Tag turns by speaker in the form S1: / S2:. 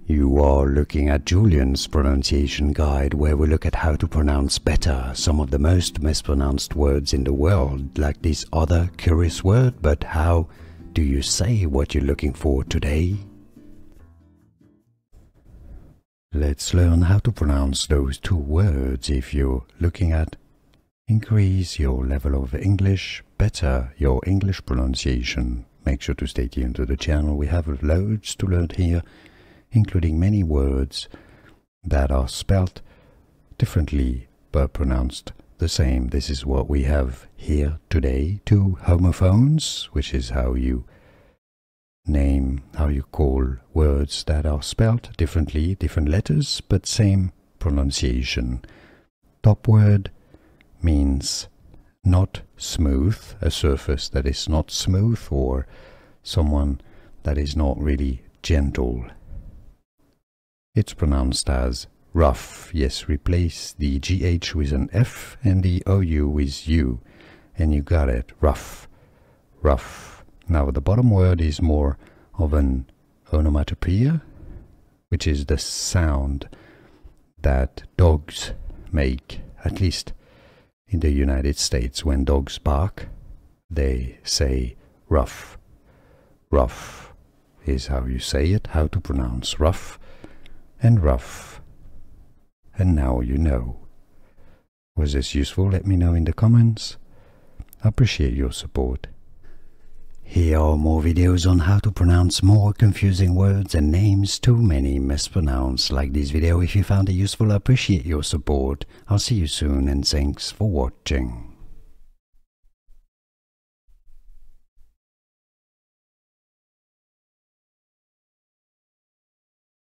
S1: You are looking at Julian's pronunciation guide, where we look at how to pronounce better some of the most mispronounced words in the world, like this other curious word. But how do you say what you're looking for today? Let's learn how to pronounce those two words if you're looking at increase your level of English, better your English pronunciation. Make sure to stay tuned to the channel. We have loads to learn here, including many words that are spelt differently but pronounced the same. This is what we have here today. Two homophones, which is how you call words that are spelt differently, different letters, but same pronunciation. Top word means not smooth, a surface that is not smooth, or someone that is not really gentle. It's pronounced as rough. Yes, replace the GH with an F and the OU with U, and you got it. Rough. Rough. Now the bottom word is more of an onomatopoeia, which is the sound that dogs make, at least in the United States. When dogs bark, they say rough. Rough is how you say it, how to pronounce rough and rough. And now you know. Was this useful? Let me know in the comments. I appreciate your support. Here are more videos on how to pronounce more confusing words and names too many mispronounced. Like this video if you found it useful. I appreciate your support. I'll see you soon, and thanks for watching.